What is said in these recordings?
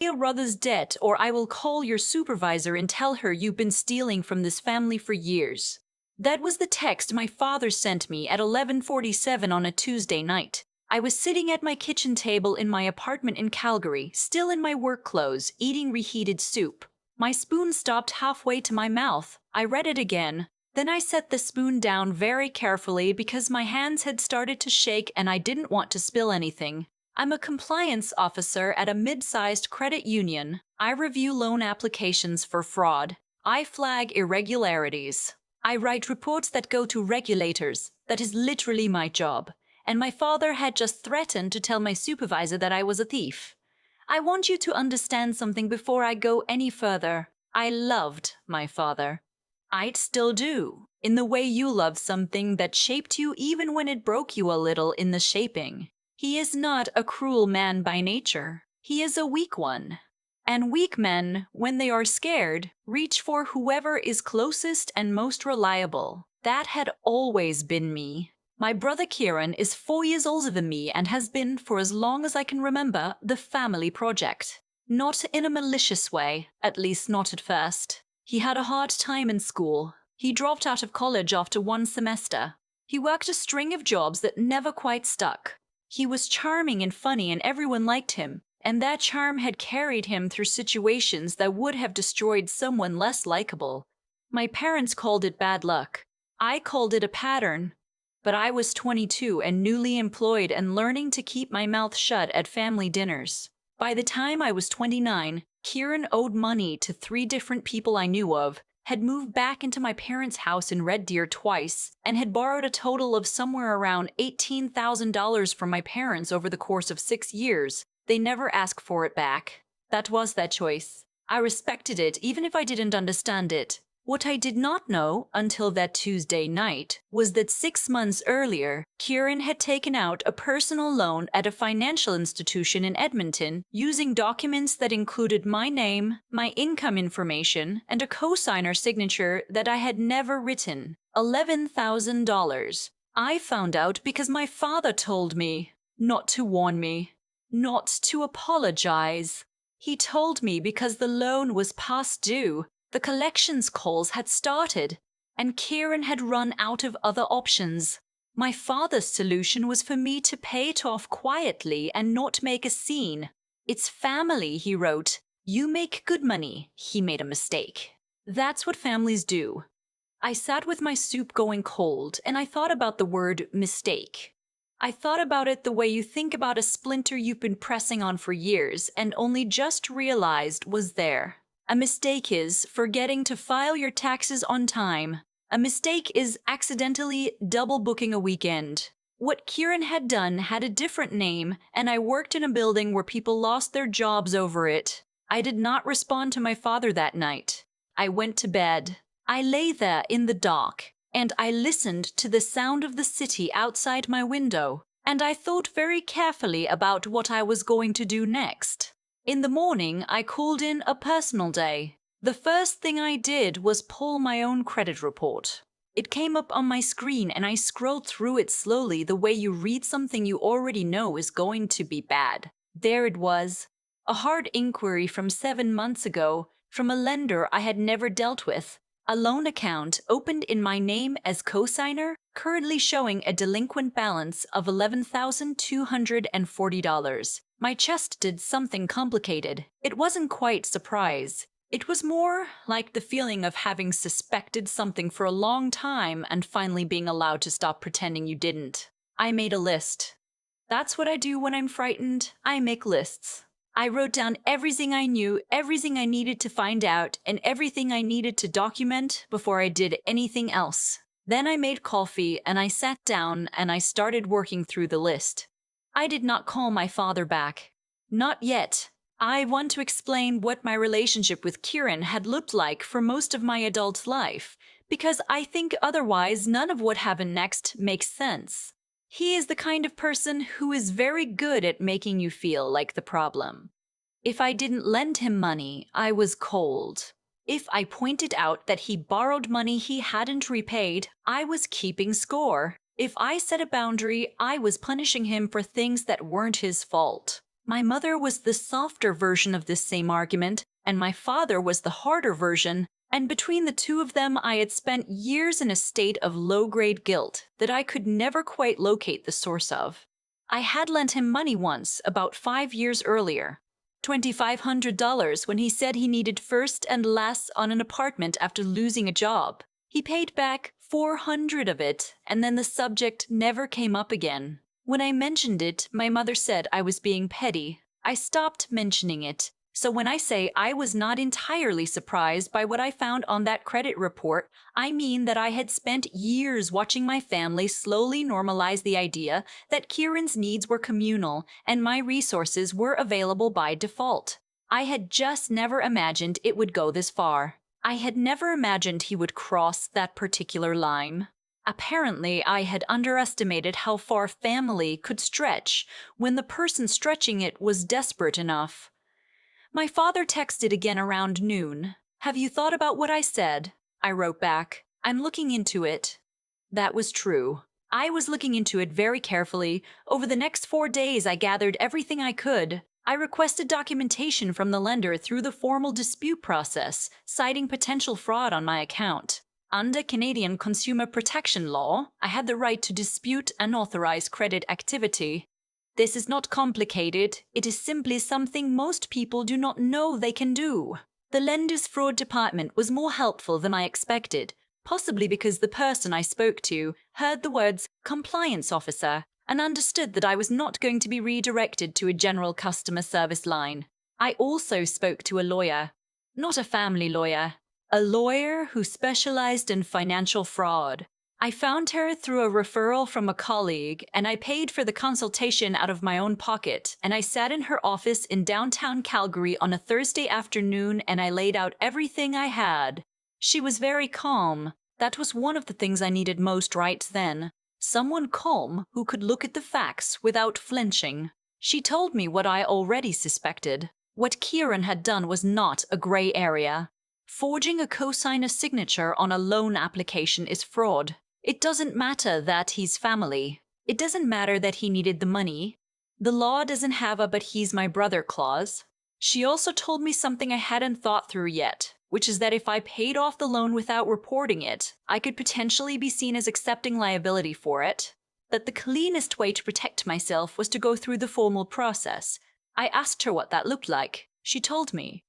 your brother's debt, or I will call your supervisor and tell her you've been stealing from this family for years." That was the text my father sent me at 11:47 on a Tuesday night. I was sitting at my kitchen table in my apartment in Calgary, still in my work clothes, eating reheated soup. My spoon stopped halfway to my mouth. I read it again. Then I set the spoon down very carefully because my hands had started to shake and I didn't want to spill anything. I'm a compliance officer at a mid-sized credit union. I review loan applications for fraud. I flag irregularities. I write reports that go to regulators. That is literally my job. And my father had just threatened to tell my supervisor that I was a thief. I want you to understand something before I go any further. I loved my father. I still do, in the way you love something that shaped you even when it broke you a little in the shaping. He is not a cruel man by nature. He is a weak one. And weak men, when they are scared, reach for whoever is closest and most reliable. That had always been me. My brother Kieran is 4 years older than me and has been, for as long as I can remember, the family project. Not in a malicious way, at least not at first. He had a hard time in school. He dropped out of college after 1 semester. He worked a string of jobs that never quite stuck. He was charming and funny and everyone liked him, and that charm had carried him through situations that would have destroyed someone less likable. My parents called it bad luck. I called it a pattern. But I was 22 and newly employed and learning to keep my mouth shut at family dinners. By the time I was 29, Kieran owed money to 3 different people I knew of, had moved back into my parents' house in Red Deer twice, and had borrowed a total of somewhere around $18,000 from my parents over the course of 6 years. They never asked for it back. That was their choice. I respected it even if I didn't understand it. What I did not know until that Tuesday night was that 6 months earlier, Kieran had taken out a personal loan at a financial institution in Edmonton using documents that included my name, my income information, and a cosigner signature that I had never written. $11,000. I found out because my father told me, not to warn me, not to apologize. He told me because the loan was past due. The collections calls had started, and Kieran had run out of other options. My father's solution was for me to pay it off quietly and not make a scene. "It's family," he wrote. "You make good money." He made a mistake. That's what families do. I sat with my soup going cold, and I thought about the word mistake. I thought about it the way you think about a splinter you've been pressing on for years and only just realized was there. A mistake is forgetting to file your taxes on time. A mistake is accidentally double booking a weekend. What Kieran had done had a different name, and I worked in a building where people lost their jobs over it. I did not respond to my father that night. I went to bed. I lay there in the dark, and I listened to the sound of the city outside my window, and I thought very carefully about what I was going to do next. In the morning, I called in a personal day. The first thing I did was pull my own credit report. It came up on my screen and I scrolled through it slowly the way you read something you already know is going to be bad. There it was. A hard inquiry from 7 months ago from a lender I had never dealt with. A loan account opened in my name as cosigner, currently showing a delinquent balance of $11,240. My chest did something complicated. It wasn't quite surprise. It was more like the feeling of having suspected something for a long time and finally being allowed to stop pretending you didn't. I made a list. That's what I do when I'm frightened. I make lists. I wrote down everything I knew, everything I needed to find out, and everything I needed to document before I did anything else. Then I made coffee and I sat down and I started working through the list. I did not call my father back. Not yet. I want to explain what my relationship with Kieran had looked like for most of my adult life, because I think otherwise none of what happened next makes sense. He is the kind of person who is very good at making you feel like the problem. If I didn't lend him money, I was cold. If I pointed out that he borrowed money he hadn't repaid, I was keeping score. If I set a boundary, I was punishing him for things that weren't his fault. My mother was the softer version of this same argument, and my father was the harder version, and between the two of them I had spent years in a state of low-grade guilt that I could never quite locate the source of. I had lent him money once, about 5 years earlier. $2,500 when he said he needed first and last on an apartment after losing a job. He paid back $400 of it, and then the subject never came up again. When I mentioned it, my mother said I was being petty. I stopped mentioning it. So when I say I was not entirely surprised by what I found on that credit report, I mean that I had spent years watching my family slowly normalize the idea that Kieran's needs were communal and my resources were available by default. I had just never imagined it would go this far. I had never imagined he would cross that particular line. Apparently, I had underestimated how far family could stretch when the person stretching it was desperate enough. My father texted again around noon. "Have you thought about what I said?" I wrote back. "I'm looking into it." That was true. I was looking into it very carefully. Over the next 4 days, I gathered everything I could. I requested documentation from the lender through the formal dispute process, citing potential fraud on my account. Under Canadian consumer protection law, I had the right to dispute unauthorized credit activity. This is not complicated, it is simply something most people do not know they can do. The lender's fraud department was more helpful than I expected, possibly because the person I spoke to heard the words compliance officer and understood that I was not going to be redirected to a general customer service line. I also spoke to a lawyer, not a family lawyer, a lawyer who specialized in financial fraud. I found her through a referral from a colleague, and I paid for the consultation out of my own pocket, and I sat in her office in downtown Calgary on a Thursday afternoon and I laid out everything I had. She was very calm. That was one of the things I needed most right then. Someone calm who could look at the facts without flinching. She told me what I already suspected. What Kieran had done was not a gray area. Forging a cosigner signature on a loan application is fraud. It doesn't matter that he's family. It doesn't matter that he needed the money. The law doesn't have a "but he's my brother" clause. She also told me something I hadn't thought through yet, which is that if I paid off the loan without reporting it, I could potentially be seen as accepting liability for it. That the cleanest way to protect myself was to go through the formal process. I asked her what that looked like. She told me.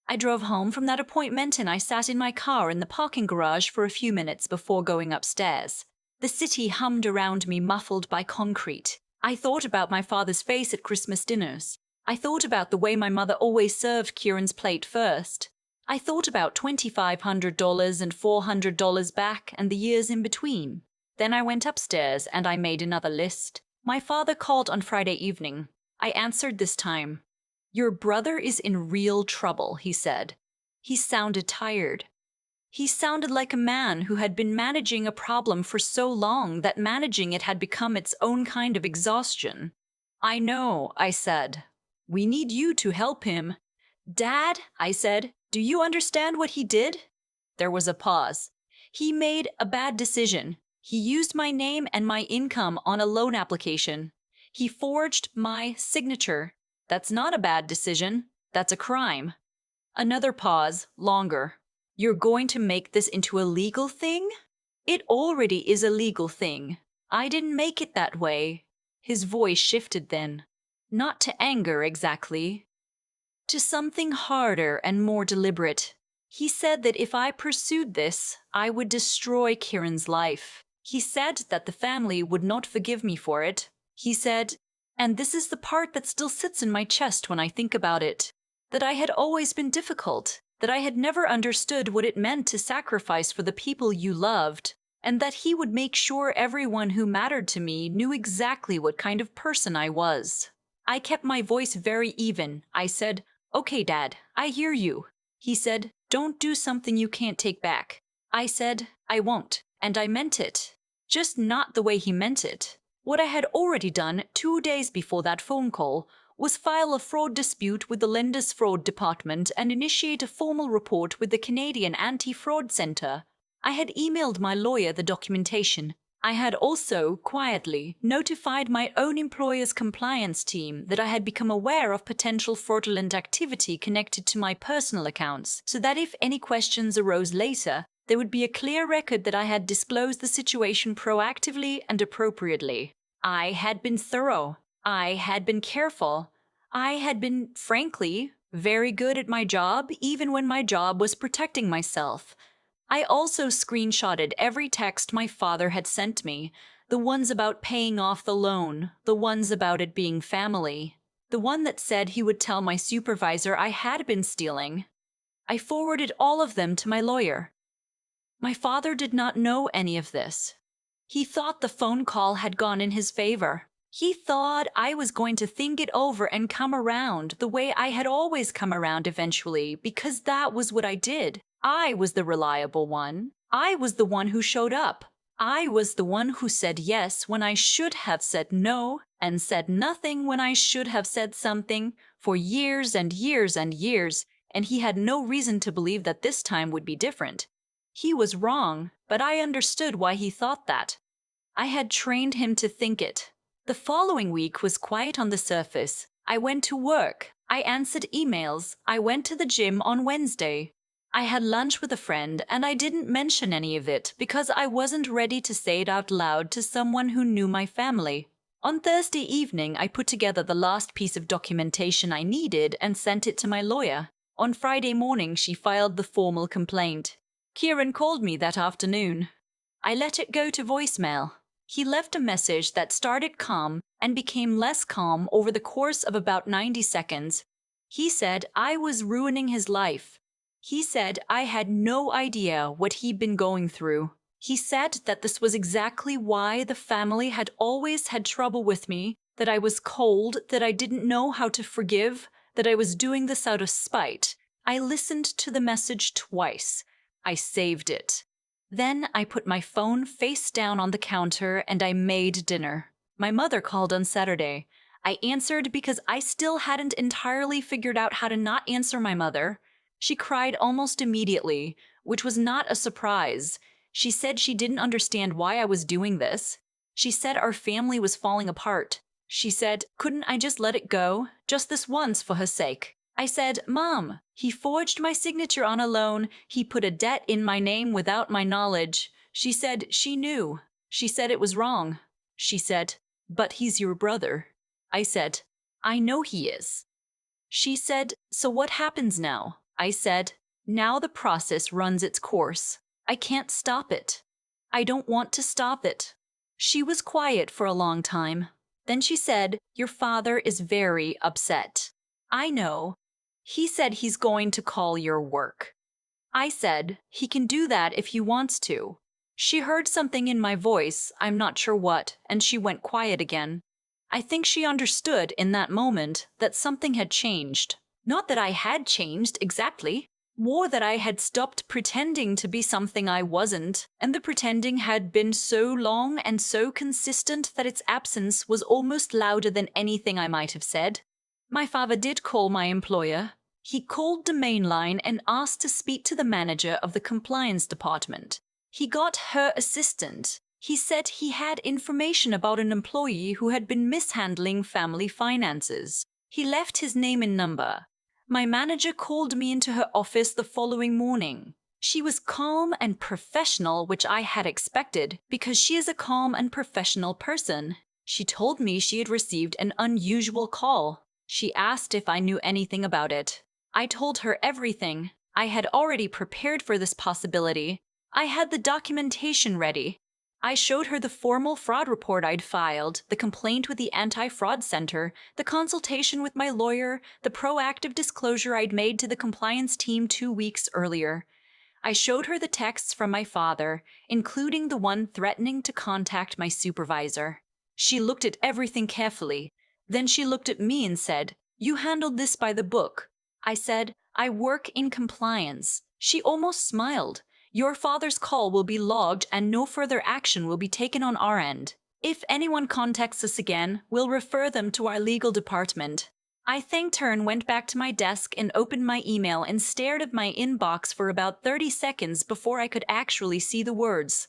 I drove home from that appointment and I sat in my car in the parking garage for a few minutes before going upstairs. The city hummed around me, muffled by concrete. I thought about my father's face at Christmas dinners. I thought about the way my mother always served Kieran's plate first. I thought about $2,500 and $400 back and the years in between. Then I went upstairs and I made another list. My father called on Friday evening. I answered this time. "Your brother is in real trouble," he said. He sounded tired. He sounded like a man who had been managing a problem for so long that managing it had become its own kind of exhaustion. "I know," I said. "We need you to help him." "Dad," I said, "do you understand what he did?" There was a pause. "He made a bad decision. He used my name and my income on a loan application. He forged my signature. That's not a bad decision. That's a crime." Another pause, longer. "You're going to make this into a legal thing?" "It already is a legal thing. I didn't make it that way." His voice shifted then. Not to anger exactly. To something harder and more deliberate. He said that if I pursued this, I would destroy Kieran's life. He said that the family would not forgive me for it. He said, and this is the part that still sits in my chest when I think about it, that I had always been difficult, that I had never understood what it meant to sacrifice for the people you loved, and that he would make sure everyone who mattered to me knew exactly what kind of person I was. I kept my voice very even. I said, "Okay, Dad, I hear you." He said, "Don't do something you can't take back." I said, "I won't," and I meant it. Just not the way he meant it. What I had already done 2 days before that phone call was file a fraud dispute with the lender's fraud department and initiate a formal report with the Canadian Anti-Fraud Centre. I had emailed my lawyer the documentation. I had also, quietly, notified my own employer's compliance team that I had become aware of potential fraudulent activity connected to my personal accounts, so that if any questions arose later, there would be a clear record that I had disclosed the situation proactively and appropriately. I had been thorough. I had been careful. I had been, frankly, very good at my job, even when my job was protecting myself. I also screenshotted every text my father had sent me, the ones about paying off the loan, the ones about it being family, the one that said he would tell my supervisor I had been stealing. I forwarded all of them to my lawyer. My father did not know any of this. He thought the phone call had gone in his favor. He thought I was going to think it over and come around the way I had always come around eventually, because that was what I did. I was the reliable one. I was the one who showed up. I was the one who said yes when I should have said no, and said nothing when I should have said something, for years and years and years, and he had no reason to believe that this time would be different. He was wrong, but I understood why he thought that. I had trained him to think it. The following week was quiet on the surface. I went to work. I answered emails. I went to the gym on Wednesday. I had lunch with a friend, and I didn't mention any of it because I wasn't ready to say it out loud to someone who knew my family. On Thursday evening, I put together the last piece of documentation I needed and sent it to my lawyer. On Friday morning, she filed the formal complaint. Kieran called me that afternoon. I let it go to voicemail. He left a message that started calm and became less calm over the course of about 90 seconds. He said I was ruining his life. He said I had no idea what he'd been going through. He said that this was exactly why the family had always had trouble with me, that I was cold, that I didn't know how to forgive, that I was doing this out of spite. I listened to the message twice. I saved it. Then I put my phone face down on the counter and I made dinner. My mother called on Saturday. I answered because I still hadn't entirely figured out how to not answer my mother. She cried almost immediately, which was not a surprise. She said she didn't understand why I was doing this. She said our family was falling apart. She said, couldn't I just let it go, just this once for her sake? I said, Mom, he forged my signature on a loan. He put a debt in my name without my knowledge. She said she knew. She said it was wrong. She said, but he's your brother. I said, I know he is. She said, so what happens now? I said, now the process runs its course. I can't stop it. I don't want to stop it. She was quiet for a long time. Then she said, your father is very upset. I know. He said he's going to call your work. I said, he can do that if he wants to. She heard something in my voice, I'm not sure what, and she went quiet again. I think she understood in that moment that something had changed. Not that I had changed exactly, more that I had stopped pretending to be something I wasn't, and the pretending had been so long and so consistent that its absence was almost louder than anything I might have said. My father did call my employer. He called the main line and asked to speak to the manager of the compliance department. He got her assistant. He said he had information about an employee who had been mishandling family finances. He left his name and number. My manager called me into her office the following morning. She was calm and professional, which I had expected, because she is a calm and professional person. She told me she had received an unusual call. She asked if I knew anything about it. I told her everything. I had already prepared for this possibility. I had the documentation ready. I showed her the formal fraud report I'd filed, the complaint with the Anti-Fraud Center, the consultation with my lawyer, the proactive disclosure I'd made to the compliance team 2 weeks earlier. I showed her the texts from my father, including the one threatening to contact my supervisor. She looked at everything carefully. Then she looked at me and said, you handled this by the book. I said, I work in compliance. She almost smiled. Your father's call will be logged and no further action will be taken on our end. If anyone contacts us again, we'll refer them to our legal department. I thanked her and went back to my desk and opened my email and stared at my inbox for about 30 seconds before I could actually see the words.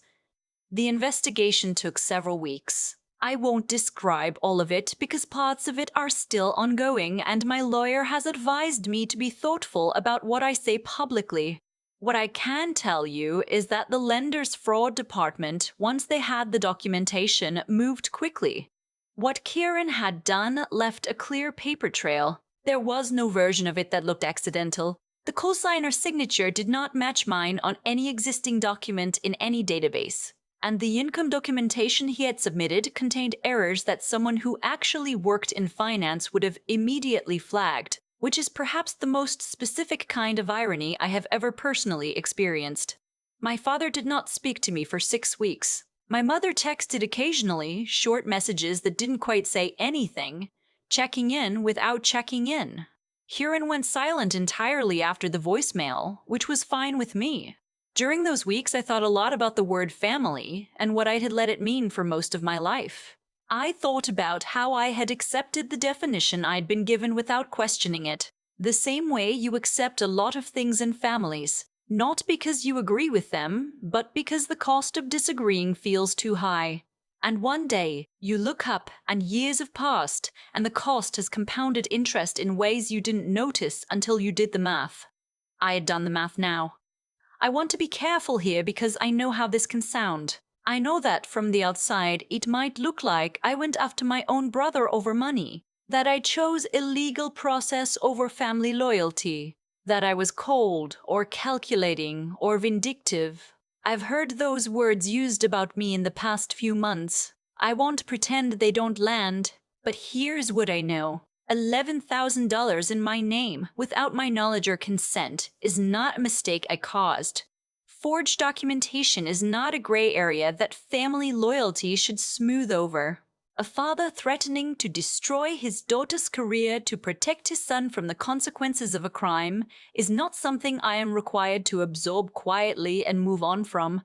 The investigation took several weeks. I won't describe all of it because parts of it are still ongoing, and my lawyer has advised me to be thoughtful about what I say publicly. What I can tell you is that the lender's fraud department, once they had the documentation, moved quickly. What Kieran had done left a clear paper trail. There was no version of it that looked accidental. The cosigner's signature did not match mine on any existing document in any database. And the income documentation he had submitted contained errors that someone who actually worked in finance would have immediately flagged, which is perhaps the most specific kind of irony I have ever personally experienced. My father did not speak to me for 6 weeks. My mother texted occasionally, short messages that didn't quite say anything, checking in without checking in. Kieran went silent entirely after the voicemail, which was fine with me. During those weeks, I thought a lot about the word family and what I had let it mean for most of my life. I thought about how I had accepted the definition I'd been given without questioning it, the same way you accept a lot of things in families, not because you agree with them, but because the cost of disagreeing feels too high. And one day, you look up and years have passed, and the cost has compounded interest in ways you didn't notice until you did the math. I had done the math now. I want to be careful here because I know how this can sound. I know that from the outside, it might look like I went after my own brother over money, that I chose illegal process over family loyalty, that I was cold or calculating or vindictive. I've heard those words used about me in the past few months. I won't pretend they don't land, but here's what I know. $11,000 in my name without my knowledge or consent is not a mistake I caused. Forged documentation is not a gray area that family loyalty should smooth over. A father threatening to destroy his daughter's career to protect his son from the consequences of a crime is not something I am required to absorb quietly and move on from.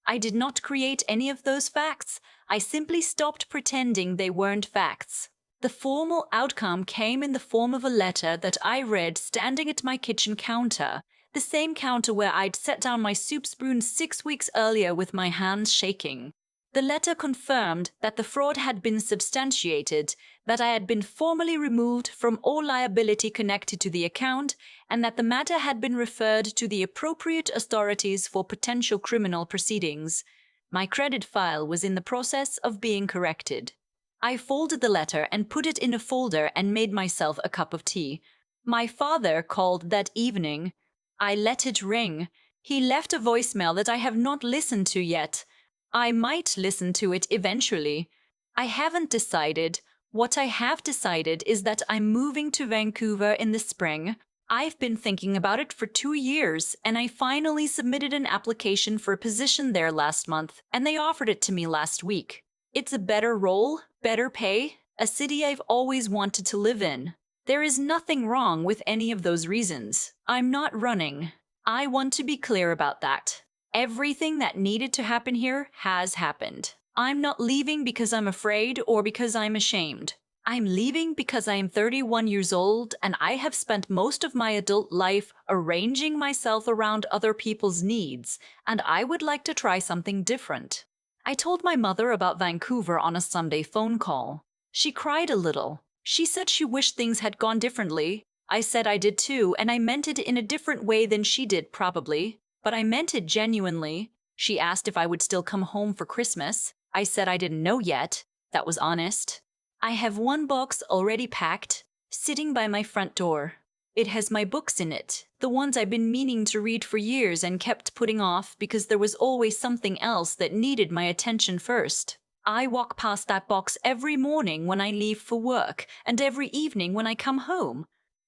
I did not create any of those facts. I simply stopped pretending they weren't facts. The formal outcome came in the form of a letter that I read standing at my kitchen counter, the same counter where I'd set down my soup spoon 6 weeks earlier with my hands shaking. The letter confirmed that the fraud had been substantiated, that I had been formally removed from all liability connected to the account, and that the matter had been referred to the appropriate authorities for potential criminal proceedings. My credit file was in the process of being corrected. I folded the letter and put it in a folder and made myself a cup of tea. My father called that evening. I let it ring. He left a voicemail that I have not listened to yet. I might listen to it eventually. I haven't decided. What I have decided is that I'm moving to Vancouver in the spring. I've been thinking about it for 2 years, and I finally submitted an application for a position there last month, and they offered it to me last week. It's a better role, better pay, a city I've always wanted to live in. There is nothing wrong with any of those reasons. I'm not running. I want to be clear about that. Everything that needed to happen here has happened. I'm not leaving because I'm afraid or because I'm ashamed. I'm leaving because I am 31 years old and I have spent most of my adult life arranging myself around other people's needs, and I would like to try something different. I told my mother about Vancouver on a Sunday phone call. She cried a little. She said she wished things had gone differently. I said I did too, and I meant it in a different way than she did, probably. But I meant it genuinely. She asked if I would still come home for Christmas. I said I didn't know yet. That was honest. I have one box already packed, sitting by my front door. It has my books in it, the ones I've been meaning to read for years and kept putting off because there was always something else that needed my attention first. I walk past that box every morning when I leave for work and every evening when I come home.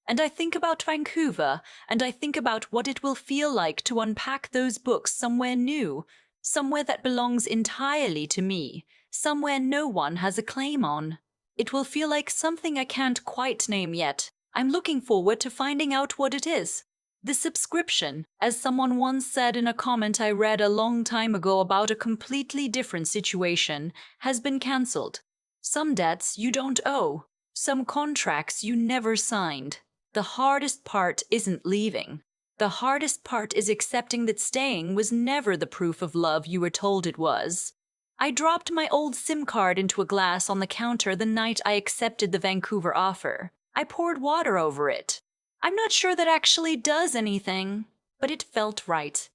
And I think about Vancouver, and I think about what it will feel like to unpack those books somewhere new, somewhere that belongs entirely to me, somewhere no one has a claim on. It will feel like something I can't quite name yet. I'm looking forward to finding out what it is. The subscription, as someone once said in a comment I read a long time ago about a completely different situation, has been cancelled. Some debts you don't owe. Some contracts you never signed. The hardest part isn't leaving. The hardest part is accepting that staying was never the proof of love you were told it was. I dropped my old SIM card into a glass on the counter the night I accepted the Vancouver offer. I poured water over it. I'm not sure that actually does anything, but it felt right.